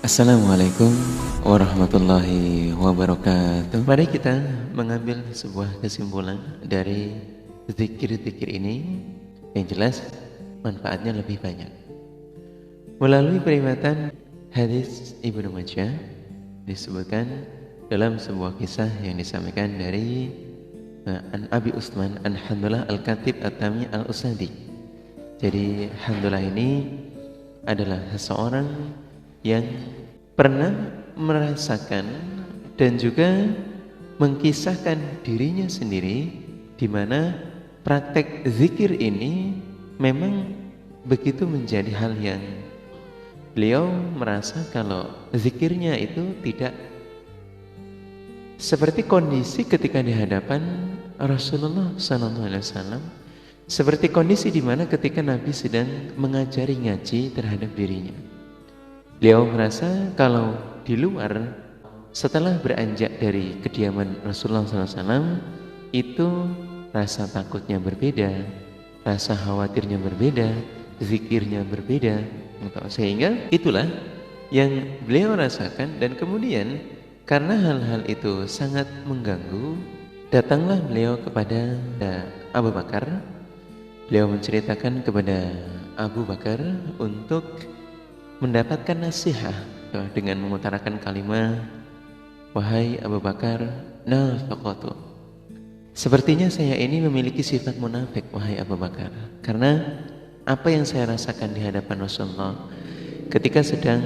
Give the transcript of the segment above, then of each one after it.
Assalamualaikum warahmatullahi wabarakatuh. Mari kita mengambil sebuah kesimpulan dari zikir-zikir ini. Yang jelas manfaatnya lebih banyak. Melalui peringatan hadis Ibnu Majah disebutkan dalam sebuah kisah yang disampaikan dari An Abi Utsman An Handhalah Al-Katib At-Tami Al-Usadi. Jadi Handhalah ini adalah seseorang yang pernah merasakan dan juga mengkisahkan dirinya sendiri di mana praktek zikir ini memang begitu menjadi hal yang beliau merasa kalau zikirnya itu tidak seperti kondisi ketika di hadapan Rasulullah SAW, seperti kondisi di mana ketika Nabi sedang mengajari ngaji terhadap dirinya. Beliau merasa kalau di luar setelah beranjak dari kediaman Rasulullah SAW itu rasa takutnya berbeda, rasa khawatirnya berbeda, zikirnya berbeda, sehingga itulah yang beliau rasakan. Dan kemudian karena hal-hal itu sangat mengganggu, datanglah beliau kepada Abu Bakar. Beliau menceritakan kepada Abu Bakar untuk mendapatkan nasihat dengan mengutarakan kalimat, wahai Abu Bakar, nafaqatu. Sepertinya saya ini memiliki sifat munafik, wahai Abu Bakar, karena apa yang saya rasakan di hadapan Rasulullah ketika sedang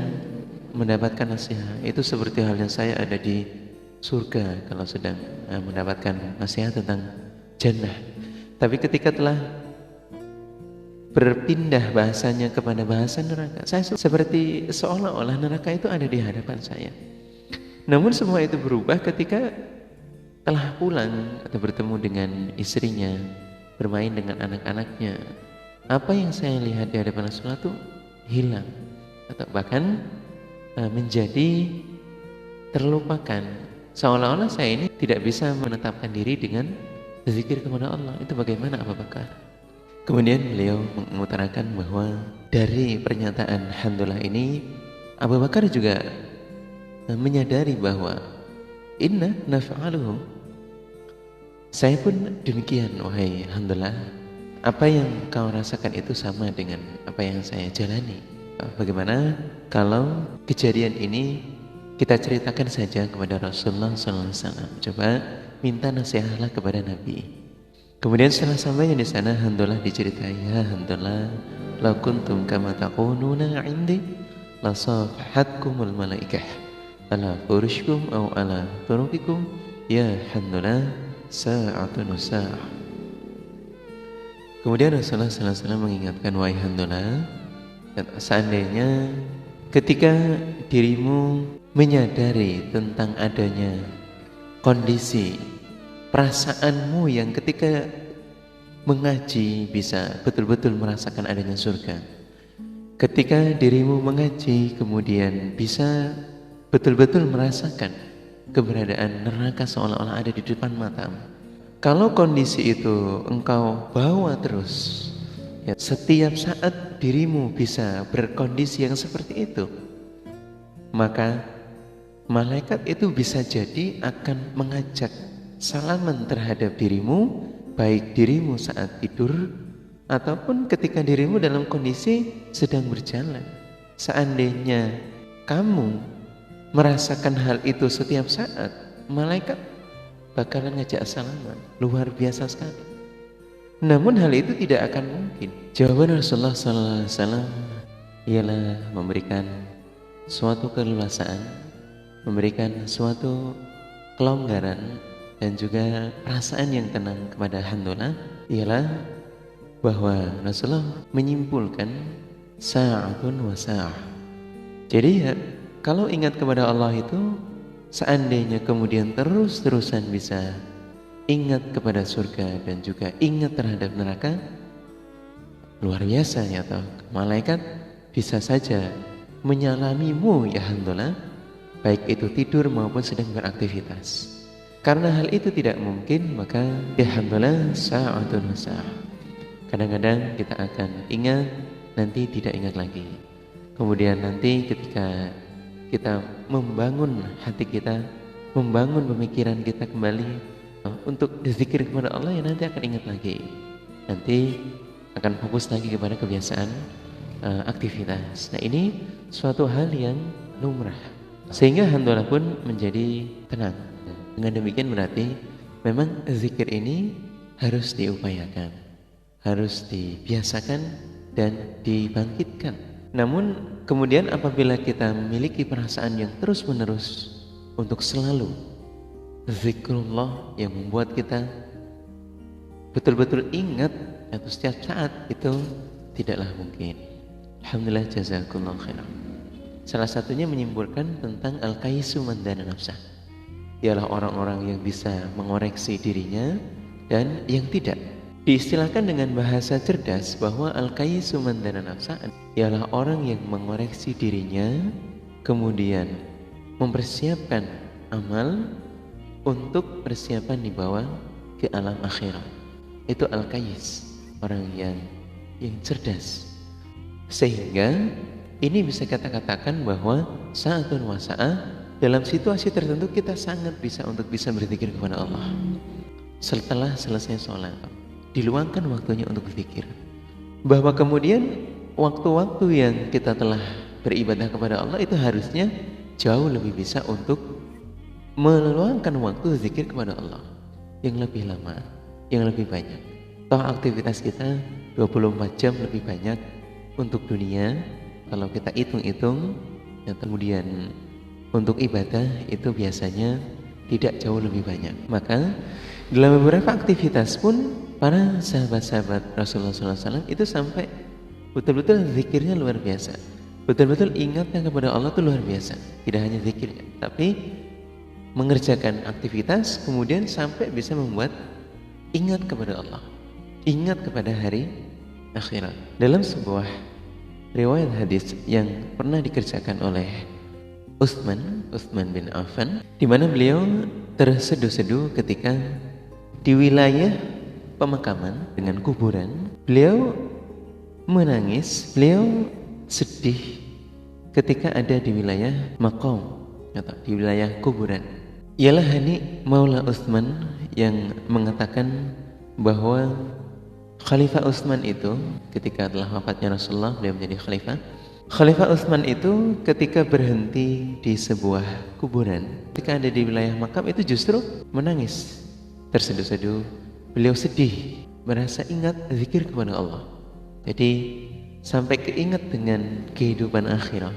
mendapatkan nasihat itu seperti halnya saya ada di surga kalau sedang mendapatkan nasihat tentang jannah. Tapi ketika telah berpindah bahasanya kepada bahasa neraka, saya seperti seolah-olah neraka itu ada di hadapan saya. Namun semua itu berubah ketika telah pulang atau bertemu dengan istrinya, bermain dengan anak-anaknya. Apa yang saya lihat di hadapan Rasulullah itu hilang atau bahkan menjadi terlupakan. Seolah-olah saya ini tidak bisa menetapkan diri dengan berzikir kepada Allah. Itu bagaimana Abu Bakar? Kemudian beliau mengutarakan bahwa dari pernyataan Handhalah ini Abu Bakar juga menyadari bahwa inna naf'aluhu, saya pun demikian wahai Handhalah, apa yang kau rasakan itu sama dengan apa yang saya jalani. Bagaimana kalau kejadian ini kita ceritakan saja kepada Rasulullah SAW, coba minta nasihatlah kepada Nabi. Kemudian setelah sampai di sana, Handhalah diceritai, ya Handhalah, la kuntum kama taquluna 'indi la safahatkumul malaikah ala furushkum aw ala turuqikum ya Handhalah sa'atun sa'ah. Kemudian Rasulullah SAW mengingatkan, wahai Handhalah, seandainya ketika dirimu menyadari tentang adanya kondisi perasaanmu yang ketika mengaji bisa betul-betul merasakan adanya surga, ketika dirimu mengaji kemudian bisa betul-betul merasakan keberadaan neraka seolah-olah ada di depan matamu. Kalau kondisi itu engkau bawa terus, ya, setiap saat dirimu bisa berkondisi yang seperti itu, maka malaikat itu bisa jadi akan mengajak salaman terhadap dirimu, baik dirimu saat tidur ataupun ketika dirimu dalam kondisi sedang berjalan. Seandainya kamu merasakan hal itu setiap saat, malaikat bakalan ngajak salaman. Luar biasa sekali. Namun hal itu tidak akan mungkin. Jawaban Rasulullah SAW ialah memberikan suatu keleluasaan, memberikan suatu kelonggaran dan juga perasaan yang tenang kepada Handhalah, ialah bahwa Rasulullah menyimpulkan sa'atun wa sa'ah. Jadi ya, kalau ingat kepada Allah itu seandainya kemudian terus-terusan bisa ingat kepada surga dan juga ingat terhadap neraka, luar biasa ya toh. Malaikat bisa saja menyalamimu ya Handhalah, baik itu tidur maupun sedang beraktivitas. Karena hal itu tidak mungkin, maka ya Handhalah sa'atun sa'ah. Kadang-kadang kita akan ingat nanti tidak ingat lagi. Kemudian nanti ketika kita membangun hati kita, membangun pemikiran kita kembali untuk berzikir kepada Allah, ya nanti akan ingat lagi. Nanti akan fokus lagi kepada kebiasaan aktivitas. Nah, ini suatu hal yang lumrah, sehingga handola pun menjadi tenang. Dengan demikian berarti memang zikir ini harus diupayakan, harus dibiasakan dan dibangkitkan. Namun kemudian apabila kita memiliki perasaan yang terus menerus untuk selalu zikrullah yang membuat kita betul-betul ingat atau setiap saat, itu tidaklah mungkin. Alhamdulillah, jazakumullah khairan. Salah satunya menyimpulkan tentang al-kaisu man dana nafsah, ialah orang-orang yang bisa mengoreksi dirinya dan yang tidak. Diistilahkan dengan bahasa cerdas bahwa al-kaisu man dana nafsah ialah orang yang mengoreksi dirinya, kemudian mempersiapkan amal untuk persiapan dibawa ke alam akhirat. Itu al-kais, orang yang cerdas. Sehingga ini bisa kita katakan bahwa sa'atun wa sa'ah, dalam situasi tertentu kita sangat bisa untuk bisa berzikir kepada Allah. Setelah selesai sholat, diluangkan waktunya untuk berzikir. Bahwa kemudian waktu-waktu yang kita telah beribadah kepada Allah itu harusnya jauh lebih bisa untuk meluangkan waktu zikir kepada Allah yang lebih lama, yang lebih banyak. Toh aktivitas kita 24 jam lebih banyak untuk dunia. Kalau kita hitung-hitung, ya, kemudian untuk ibadah itu biasanya tidak jauh lebih banyak. Maka dalam beberapa aktivitas pun para sahabat-sahabat Rasulullah SAW itu sampai betul-betul zikirnya luar biasa, betul-betul ingatnya kepada Allah itu luar biasa. Tidak hanya zikirnya, tapi mengerjakan aktivitas kemudian sampai bisa membuat ingat kepada Allah, ingat kepada hari akhirat. Dalam sebuah riwayat hadis yang pernah dikerjakan oleh Utsman bin Affan, di mana beliau terseduh-seduh ketika di wilayah pemakaman dengan kuburan. Beliau menangis, beliau sedih ketika ada di wilayah maqam atau di wilayah kuburan. Ialah Hani Maula Utsman yang mengatakan bahwa Khalifah Utsman itu ketika telah wafatnya Rasulullah, beliau menjadi khalifah. Khalifah Utsman itu ketika berhenti di sebuah kuburan, ketika ada di wilayah makam itu justru menangis, terseduh-seduh. Beliau sedih, merasa ingat zikir kepada Allah. Jadi sampai keinget dengan kehidupan akhirat.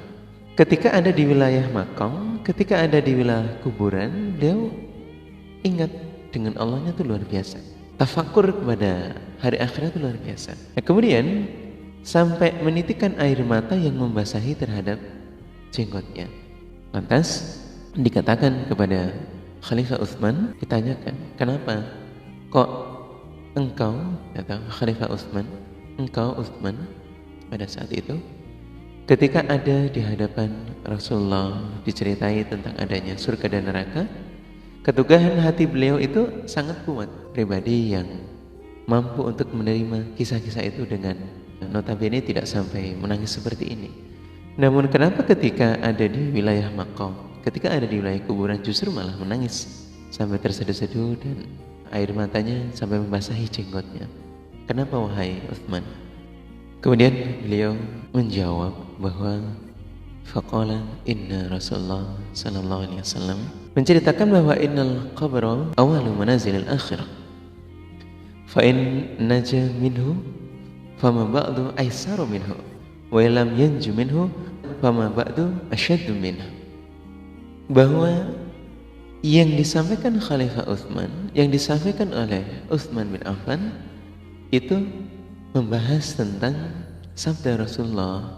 Ketika ada di wilayah makam, ketika ada di wilayah kuburan, beliau ingat dengan Allahnya itu luar biasa. Tafakur kepada hari akhirat itu luar biasa. Nah, kemudian sampai menitikkan air mata yang membasahi terhadap jenggotnya. Lantas dikatakan kepada Khalifah Utsman, ditanyakan, kenapa kok engkau, atau Khalifah Utsman, engkau Utsman pada saat itu ketika ada di hadapan Rasulullah diceritai tentang adanya surga dan neraka, keteguhan hati beliau itu sangat kuat. Pribadi yang mampu untuk menerima kisah-kisah itu dengan notabene tidak sampai menangis seperti ini. Namun kenapa ketika ada di wilayah maqam, ketika ada di wilayah kuburan justru malah menangis sampai terseduh-seduh dan air matanya sampai membasahi jenggotnya? Kenapa wahai Utsman? Kemudian beliau menjawab bahwa faqala inna Rasulullah sallallahu alaihi wasallam menceritakan bahwa innal qabra awalu manazilil akhirah fa in naja minhu fama ba'du aisaru minhu wa lam yanju minhu fama ba'du asyaddu minhu. Bahwa yang disampaikan Khalifah Utsman, yang disampaikan oleh Utsman bin Affan itu membahas tentang sabda Rasulullah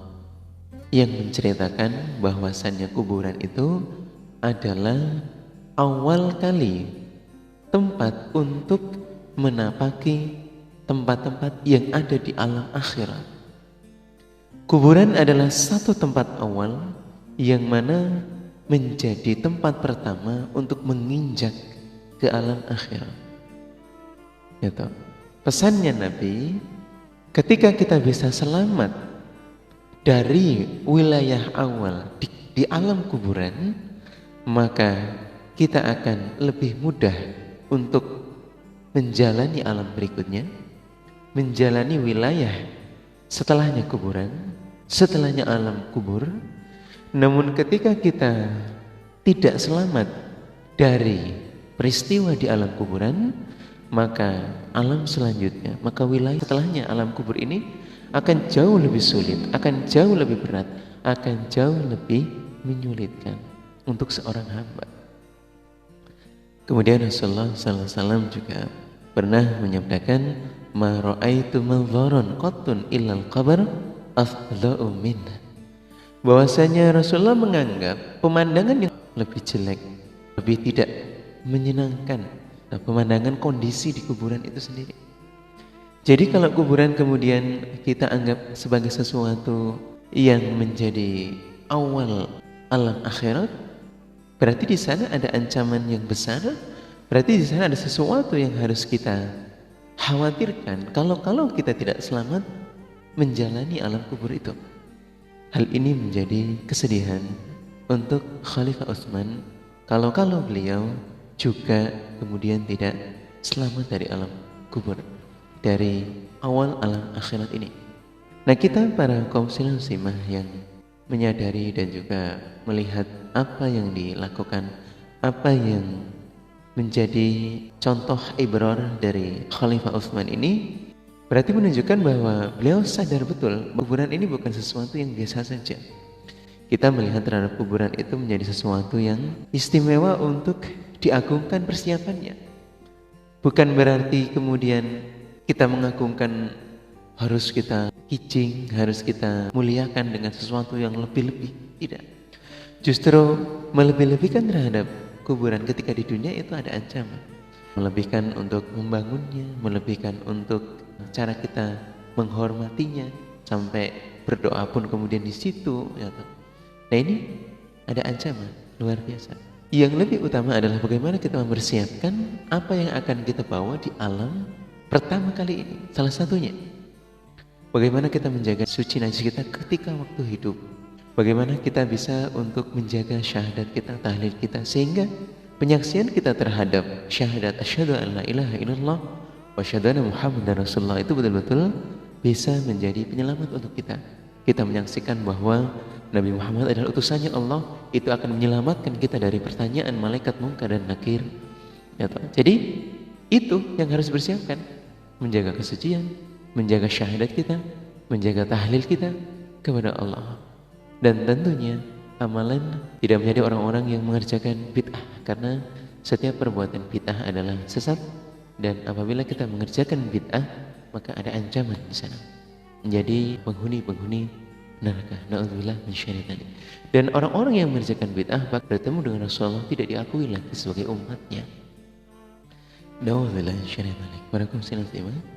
yang menceritakan bahwasannya kuburan itu adalah awal kali tempat untuk menapaki tempat-tempat yang ada di alam akhirat. Kuburan adalah satu tempat awal yang mana menjadi tempat pertama untuk menginjak ke alam akhirat. Gitu. Pesannya Nabi, ketika kita bisa selamat dari wilayah awal di alam kuburan, maka kita akan lebih mudah untuk menjalani alam berikutnya, menjalani wilayah setelahnya kuburan, setelahnya alam kubur. Namun ketika kita tidak selamat dari peristiwa di alam kuburan, maka alam selanjutnya, maka wilayah setelahnya alam kubur ini akan jauh lebih sulit, akan jauh lebih berat, akan jauh lebih menyulitkan untuk seorang hamba. Kemudian Rasulullah SAW juga pernah menyabdakan, "Ma ra'aitu manzaran qattun illal qabr afdha'u minna." Bahwasanya Rasulullah menganggap pemandangan yang lebih jelek, lebih tidak menyenangkan, pemandangan kondisi di kuburan itu sendiri. Jadi kalau kuburan kemudian kita anggap sebagai sesuatu yang menjadi awal alam akhirat, berarti di sana ada ancaman yang besar, berarti di sana ada sesuatu yang harus kita khawatirkan kalau kita tidak selamat menjalani alam kubur itu. Hal ini menjadi kesedihan untuk Khalifah Utsman kalau beliau juga kemudian tidak selamat dari alam kubur, dari awal alam akhirat ini. Nah, kita para kaum muslimah yang menyadari dan juga melihat apa yang dilakukan, apa yang menjadi contoh ibrar dari Khalifah Utsman ini, berarti menunjukkan bahwa beliau sadar betul kuburan ini bukan sesuatu yang biasa saja. Kita melihat terhadap kuburan itu menjadi sesuatu yang istimewa untuk diagungkan persiapannya. Bukan berarti kemudian kita mengagungkan harus kita kijing, harus kita muliakan dengan sesuatu yang lebih-lebih. Tidak. Justru melebih-lebihkan terhadap kuburan ketika di dunia itu ada ancaman. Melebihkan untuk membangunnya, melebihkan untuk cara kita menghormatinya, sampai berdoa pun kemudian di situ. Nah, ini ada ancaman luar biasa. Yang lebih utama adalah bagaimana kita mempersiapkan apa yang akan kita bawa di alam pertama kali ini. Salah satunya, bagaimana kita menjaga suci najis kita ketika waktu hidup. Bagaimana kita bisa untuk menjaga syahadat kita, tahlil kita, sehingga penyaksian kita terhadap syahadat asyhadu an la ilaha illallah wa asyhadu anna muhammadar rasulullah itu betul-betul bisa menjadi penyelamat untuk kita. Kita menyaksikan bahwa Nabi Muhammad adalah utusannya Allah, itu akan menyelamatkan kita dari pertanyaan malaikat Munkar dan Nakir. Jadi itu yang harus dipersiapkan, menjaga kesucian, menjaga syahadat kita, menjaga tahlil kita kepada Allah. Dan tentunya amalan tidak menjadi orang-orang yang mengerjakan bid'ah, karena setiap perbuatan bid'ah adalah sesat, dan apabila kita mengerjakan bid'ah maka ada ancaman di sana, menjadi penghuni neraka. Na'udzubillah min syarri dzalik. Dan orang-orang yang mengerjakan bid'ah bertemu dengan Rasulullah tidak diakui lagi sebagai umatnya. Na'udzubillah min syarri dzalik. Waalaikumsalam.